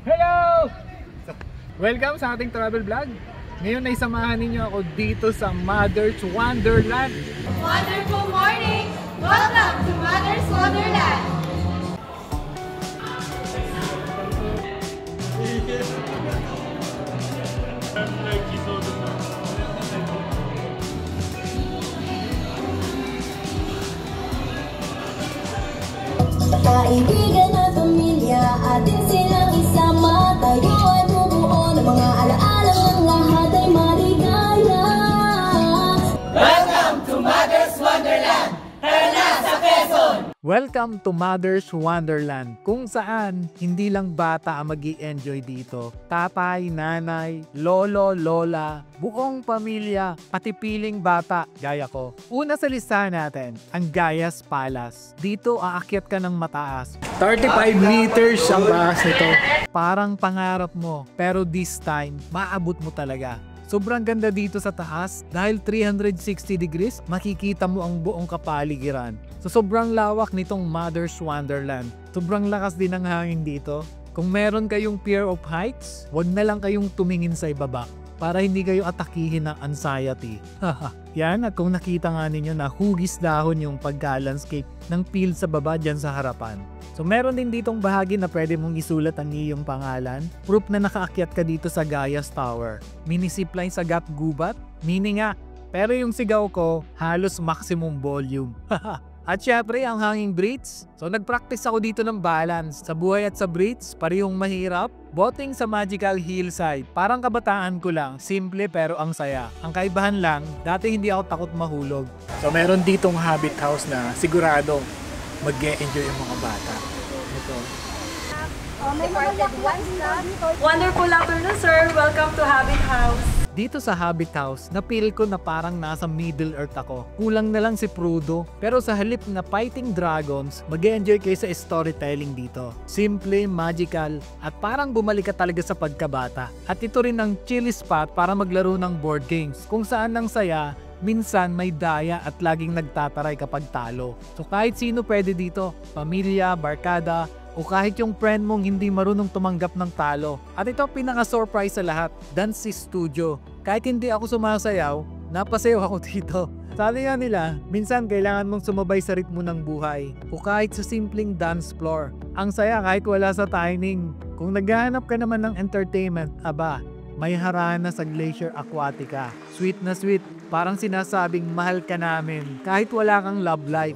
Hello! Welcome sa ating travel vlog. Ngayon ay samahan ninyo ako dito sa Mother's Wonderland. Wonderful morning! Welcome to Mother's Wonderland! Kaibigan at pamilya, atin silang isama. Tayo ay bubuo ng mga alaalang ang lahat ay maligaya. Welcome to Mother's Wonderland! Tara na sa Quezon! Welcome to Mother's Wonderland, kung saan hindi lang bata ang mag-i-enjoy dito. Tatay, nanay, lolo, lola, buong pamilya, pati piling bata, gaya ko. Una sa listahan natin, ang Gayas Palace. Dito aakyat ka ng mataas. 35 meters ang taas nito. Parang pangarap mo, pero this time, maabot mo talaga. Sobrang ganda dito sa taas dahil 360 degrees makikita mo ang buong kapaligiran. So sobrang lawak nitong Mother's Wonderland. Sobrang lakas din ng hangin dito. Kung meron kayong fear of heights, wag na lang kayong tumingin sa ibaba para hindi kayo atakihin ng anxiety. Yan, at kung nakita nga ninyo na hugis dahon yung pagka-landscape ng field sa baba dyan sa harapan. So meron din ditong bahagi na pwede mong isulat ang iyong pangalan. Proof na nakaakyat ka dito sa Gayas Tower. Mini zipline sa Gat Gubat, mini nga. Pero yung sigaw ko, halos maximum volume. At syempre, ang hanging bridge. So nagpractice ako dito ng balance. Sa buhay at sa bridge, parehong mahirap. Boating sa Magical Hillside. Parang kabataan ko lang. Simple pero ang saya. Ang kaibahan lang, dati hindi ako takot mahulog. So meron ditong habit house na sigurado mag-e-enjoy yung mga bata. Ito. Wonderful afternoon, sir! Welcome to Habit House! Dito sa Habit House, napil ko na parang nasa Middle Earth ako. Kulang na lang si Frodo. Pero sa halip na fighting dragons, mag-enjoy kayo sa storytelling dito. Simple, magical, at parang bumalik ka talaga sa pagkabata. At ito rin ang chill spot para maglaro ng board games. Kung saan ang saya, minsan may daya at laging nagtataray kapag talo. So kahit sino pwede dito, pamilya, barkada, o kahit yung friend mong hindi marunong tumanggap ng talo. At ito ang pinaka-surprise sa lahat, dance studio. Kahit hindi ako sumasayaw, napasayaw ako dito. Sabi nga nila, minsan kailangan mong sumabay sa ritmo ng buhay o kahit sa simpleng dance floor. Ang saya kahit wala sa timing. Kung naghahanap ka naman ng entertainment, aba, may harana sa Glacier Aquatica. Sweet na sweet, parang sinasabing mahal ka namin kahit wala kang love life.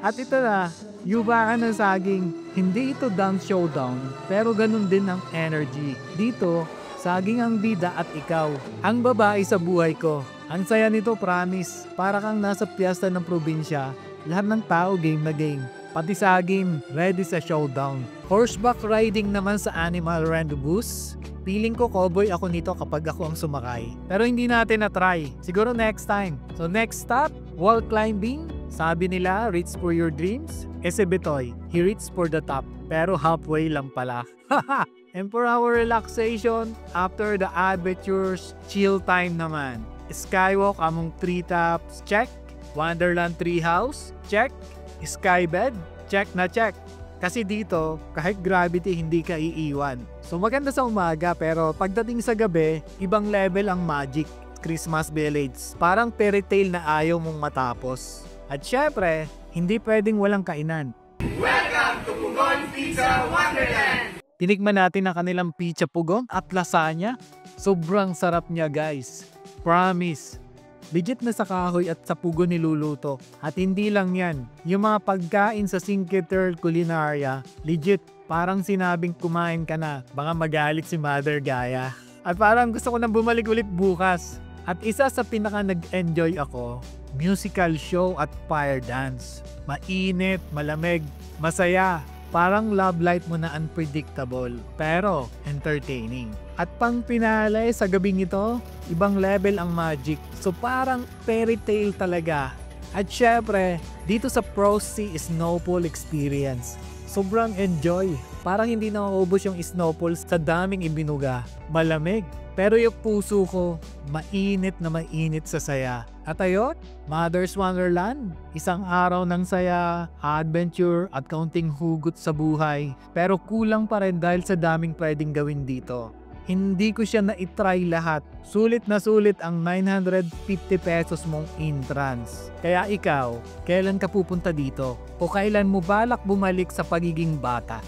At ito na, yubaan ng saging. Hindi ito dance showdown, pero ganun din ang energy. Dito, saging ang bida at ikaw, ang babae sa buhay ko. Ang saya nito, promise. Para kang nasa piyesta ng probinsya, lahat ng tao game na game. Pati saging, ready sa showdown. Horseback riding naman sa Animal Rendezvous. Feeling ko cowboy ako nito kapag ako ang sumakay. Pero hindi natin na-try. Siguro next time. So next stop, wall climbing. Sabi nila, reach for your dreams. Si Betoy, he reached for the top. Pero halfway lang pala. And for our relaxation, after the adventures, chill time naman. Skywalk among treetops, check. Wonderland Treehouse, check. Skybed, check na check. Kasi dito, kahit gravity hindi ka iiwan. So maganda sa umaga pero pagdating sa gabi, ibang level ang magic. Christmas Village, parang fairy tale na ayaw mong matapos. At syempre, hindi pwedeng walang kainan. Welcome to Pugon Pizza Wonderland! Tinikman natin ang kanilang pizza pugon at lasagna. Sobrang sarap niya guys. Promise. Legit na sa kahoy at sa pugon niluluto. At hindi lang yan. Yung mga pagkain sa Cinque Culinaria, legit. Parang sinabing kumain ka na. Baka magalit si Mother Gaya. At parang gusto ko nang bumalik ulit bukas. At isa sa pinaka nag-enjoy ako, musical show at fire dance. Mainit, malamig, masaya. Parang love life mo na unpredictable, pero entertaining. At pang pinalay sa gabing ito, ibang level ang magic. So parang fairy tale talaga. At syempre, dito sa Frosty Snowfall Experience, sobrang enjoy. Parang hindi nauubos yung snowfall sa daming ibinuga. Malamig. Pero yung puso ko, mainit na mainit sa saya. At ayun, Mother's Wonderland, isang araw ng saya, adventure at kaunting hugot sa buhay. Pero kulang pa rin dahil sa daming pwedeng gawin dito. Hindi ko siya na-try lahat. Sulit na sulit ang 950 pesos mong entrance. Kaya ikaw, kailan ka pupunta dito? O kailan mo balak bumalik sa pagiging bata?